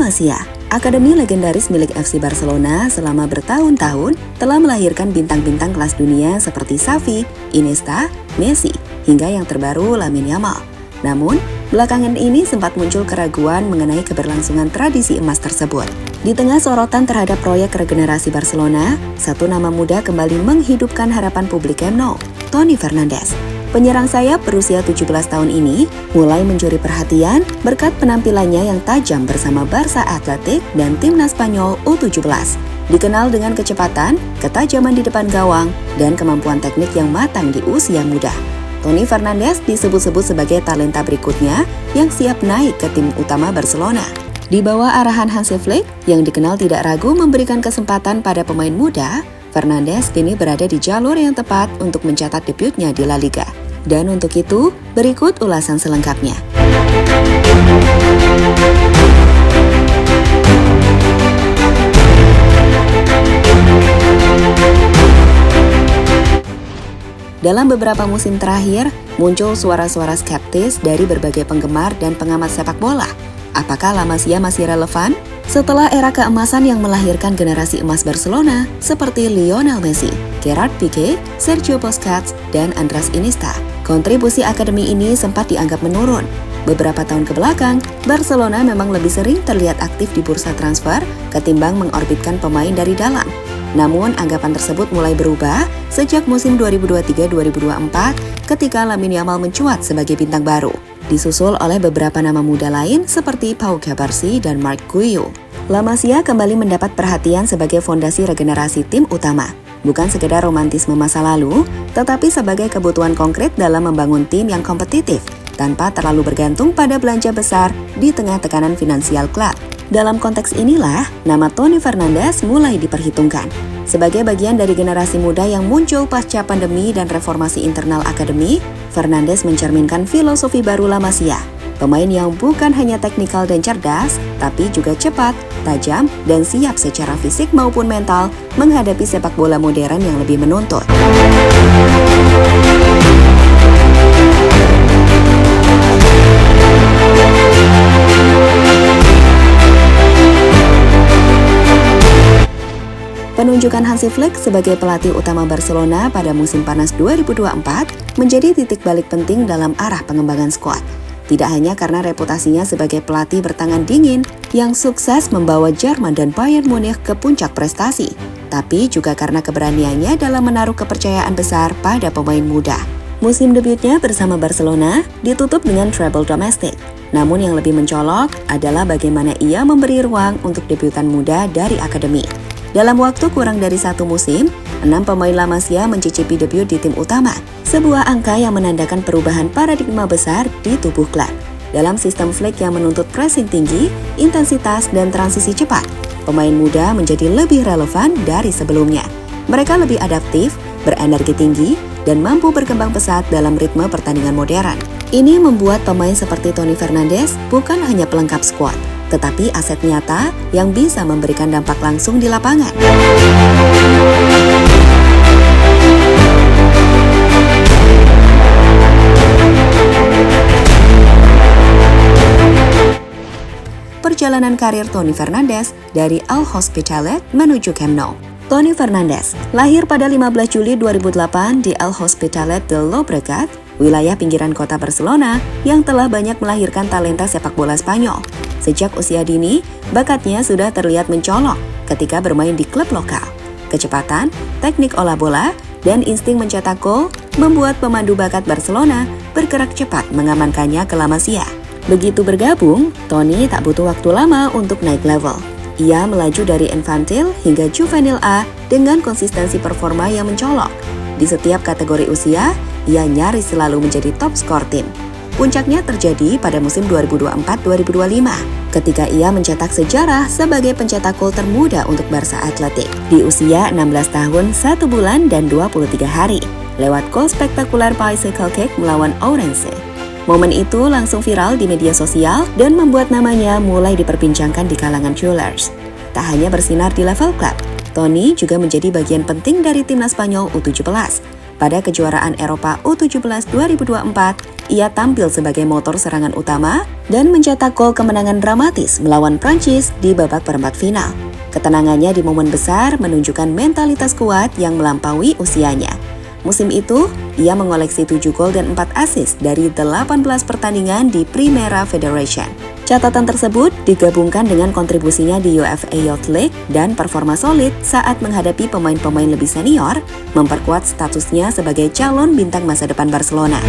Masia, akademi legendaris milik FC Barcelona selama bertahun-tahun telah melahirkan bintang-bintang kelas dunia seperti Xavi, Iniesta, Messi, hingga yang terbaru Lamine Yamal. Namun, belakangan ini sempat muncul keraguan mengenai keberlangsungan tradisi emas tersebut. Di tengah sorotan terhadap proyek regenerasi Barcelona, satu nama muda kembali menghidupkan harapan publik Camp Nou, Toni Fernandes. Penyerang sayap berusia 17 tahun ini mulai mencuri perhatian berkat penampilannya yang tajam bersama Barça Athletic dan timnas Spanyol U17. Dikenal dengan kecepatan, ketajaman di depan gawang, dan kemampuan teknik yang matang di usia muda. Toni Fernandes disebut-sebut sebagai talenta berikutnya yang siap naik ke tim utama Barcelona. Di bawah arahan Hansi Flick yang dikenal tidak ragu memberikan kesempatan pada pemain muda, Fernandes kini berada di jalur yang tepat untuk mencatat debutnya di La Liga. Dan untuk itu, berikut ulasan selengkapnya. Dalam beberapa musim terakhir, muncul suara-suara skeptis dari berbagai penggemar dan pengamat sepak bola. Apakah La Masia masih relevan? Setelah era keemasan yang melahirkan generasi emas Barcelona seperti Lionel Messi, Gerard Piqué, Sergio Busquets, dan Andrés Iniesta, kontribusi akademi ini sempat dianggap menurun. Beberapa tahun kebelakang, Barcelona memang lebih sering terlihat aktif di bursa transfer ketimbang mengorbitkan pemain dari dalam. Namun, anggapan tersebut mulai berubah sejak musim 2023-2024 ketika Lamine Yamal mencuat sebagai bintang baru, disusul oleh beberapa nama muda lain seperti Pau Cubarsí dan Marc Guiu. La Masia kembali mendapat perhatian sebagai fondasi regenerasi tim utama, bukan sekedar romantisme masa lalu, tetapi sebagai kebutuhan konkret dalam membangun tim yang kompetitif, tanpa terlalu bergantung pada belanja besar di tengah tekanan finansial klub. Dalam konteks inilah, nama Toni Fernandes mulai diperhitungkan. Sebagai bagian dari generasi muda yang muncul pasca pandemi dan reformasi internal akademi, Fernandes mencerminkan filosofi baru La Masia. Pemain yang bukan hanya teknikal dan cerdas, tapi juga cepat, tajam, dan siap secara fisik maupun mental menghadapi sepak bola modern yang lebih menuntut. Penunjukan Hansi Flick sebagai pelatih utama Barcelona pada musim panas 2024 menjadi titik balik penting dalam arah pengembangan skuad. Tidak hanya karena reputasinya sebagai pelatih bertangan dingin yang sukses membawa Jerman dan Bayern Munich ke puncak prestasi, tapi juga karena keberaniannya dalam menaruh kepercayaan besar pada pemain muda. Musim debutnya bersama Barcelona ditutup dengan treble domestik. Namun yang lebih mencolok adalah bagaimana ia memberi ruang untuk debutan muda dari akademi. Dalam waktu kurang dari satu musim, 6 pemain La Masia mencicipi debut di tim utama, sebuah angka yang menandakan perubahan paradigma besar di tubuh klub. Dalam sistem Flick yang menuntut pressing tinggi, intensitas, dan transisi cepat, pemain muda menjadi lebih relevan dari sebelumnya. Mereka lebih adaptif, berenergi tinggi, dan mampu berkembang pesat dalam ritme pertandingan modern. Ini membuat pemain seperti Toni Fernandes bukan hanya pelengkap skuad, tetapi aset nyata yang bisa memberikan dampak langsung di lapangan. Perjalanan karir Toni Fernandes dari Al Hospitalet menuju Camp Nou. Toni Fernandes lahir pada 15 Juli 2008 di Al Hospitalet de Llobregat, wilayah pinggiran kota Barcelona yang telah banyak melahirkan talenta sepak bola Spanyol. Sejak usia dini, bakatnya sudah terlihat mencolok ketika bermain di klub lokal. Kecepatan, teknik olah bola, dan insting mencetak gol membuat pemandu bakat Barcelona bergerak cepat mengamankannya ke La Masia. Begitu bergabung, Toni tak butuh waktu lama untuk naik level. Ia melaju dari infantil hingga juvenil A dengan konsistensi performa yang mencolok. Di setiap kategori usia, ia nyaris selalu menjadi top skor tim. Puncaknya terjadi pada musim 2024-2025, ketika ia mencetak sejarah sebagai pencetak gol termuda untuk Barça Athletic di usia 16 tahun, 1 bulan, dan 23 hari, lewat gol spektakuler bicycle kick melawan Ourense. Momen itu langsung viral di media sosial dan membuat namanya mulai diperbincangkan di kalangan Jewelers. Tak hanya bersinar di level klub, Toni juga menjadi bagian penting dari timnas Spanyol U17. Pada kejuaraan Eropa U17 2024, ia tampil sebagai motor serangan utama dan mencetak gol kemenangan dramatis melawan Prancis di babak perempat final. Ketenangannya di momen besar menunjukkan mentalitas kuat yang melampaui usianya. Musim itu, ia mengoleksi 7 gol dan 4 assist dari 18 pertandingan di Primera Federation. Catatan tersebut digabungkan dengan kontribusinya di UEFA Youth League dan performa solid saat menghadapi pemain-pemain lebih senior, memperkuat statusnya sebagai calon bintang masa depan Barcelona.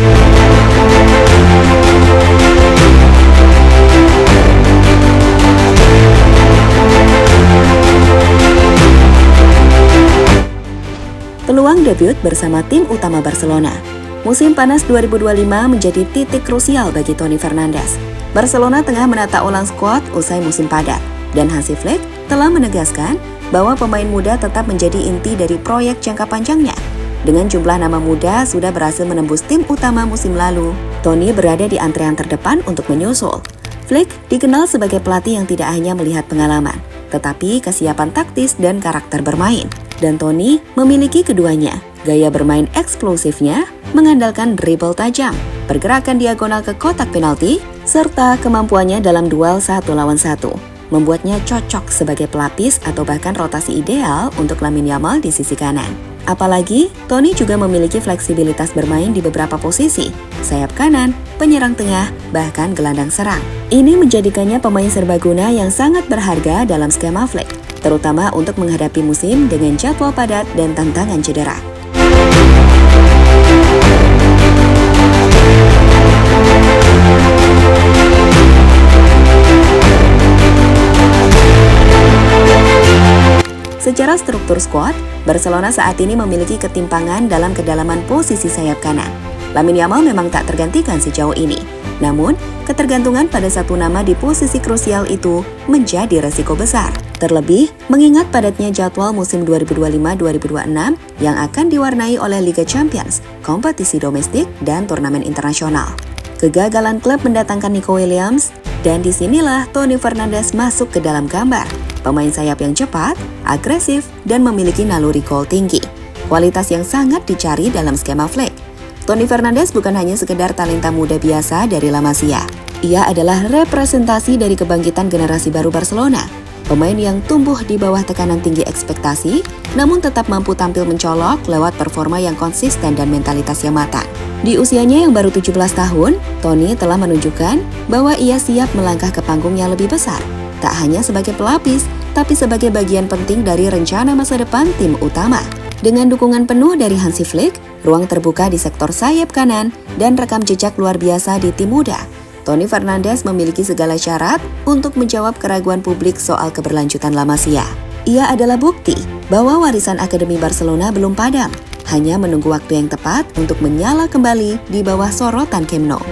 Peluang debut bersama tim utama Barcelona. Musim panas 2025 menjadi titik krusial bagi Toni Fernandes. Barcelona tengah menata ulang skuad usai musim padat, dan Hansi Flick telah menegaskan bahwa pemain muda tetap menjadi inti dari proyek jangka panjangnya. Dengan jumlah nama muda sudah berhasil menembus tim utama musim lalu, Toni berada di antrean terdepan untuk menyusul. Flick dikenal sebagai pelatih yang tidak hanya melihat pengalaman, tetapi kesiapan taktis dan karakter bermain. Dan Toni memiliki keduanya, gaya bermain eksplosifnya, mengandalkan dribble tajam, pergerakan diagonal ke kotak penalti, serta kemampuannya dalam duel 1 lawan 1, membuatnya cocok sebagai pelapis atau bahkan rotasi ideal untuk Lamine Yamal di sisi kanan. Apalagi, Toni juga memiliki fleksibilitas bermain di beberapa posisi, sayap kanan, penyerang tengah, bahkan gelandang serang. Ini menjadikannya pemain serbaguna yang sangat berharga dalam skema Flick, terutama untuk menghadapi musim dengan jadwal padat dan tantangan cedera. Secara struktur skuad, Barcelona saat ini memiliki ketimpangan dalam kedalaman posisi sayap kanan. Lamine Yamal memang tak tergantikan sejauh ini. Namun, ketergantungan pada satu nama di posisi krusial itu menjadi resiko besar. Terlebih, mengingat padatnya jadwal musim 2025-2026 yang akan diwarnai oleh Liga Champions, kompetisi domestik, dan turnamen internasional. Kegagalan klub mendatangkan Nico Williams, dan disinilah Toni Fernandes masuk ke dalam gambar. Pemain sayap yang cepat, agresif, dan memiliki naluri gol tinggi. Kualitas yang sangat dicari dalam skema Flick. Toni Fernandes bukan hanya sekedar talenta muda biasa dari La Masia. Ia adalah representasi dari kebangkitan generasi baru Barcelona. Pemain yang tumbuh di bawah tekanan tinggi ekspektasi, namun tetap mampu tampil mencolok lewat performa yang konsisten dan mentalitas yang matang. Di usianya yang baru 17 tahun, Toni telah menunjukkan bahwa ia siap melangkah ke panggung yang lebih besar. Tak hanya sebagai pelapis, tapi sebagai bagian penting dari rencana masa depan tim utama. Dengan dukungan penuh dari Hansi Flick, ruang terbuka di sektor sayap kanan, dan rekam jejak luar biasa di tim muda, Toni Fernandes memiliki segala syarat untuk menjawab keraguan publik soal keberlanjutan La Masia. Ia adalah bukti bahwa warisan Akademi Barcelona belum padam, hanya menunggu waktu yang tepat untuk menyala kembali di bawah sorotan Camp Nou.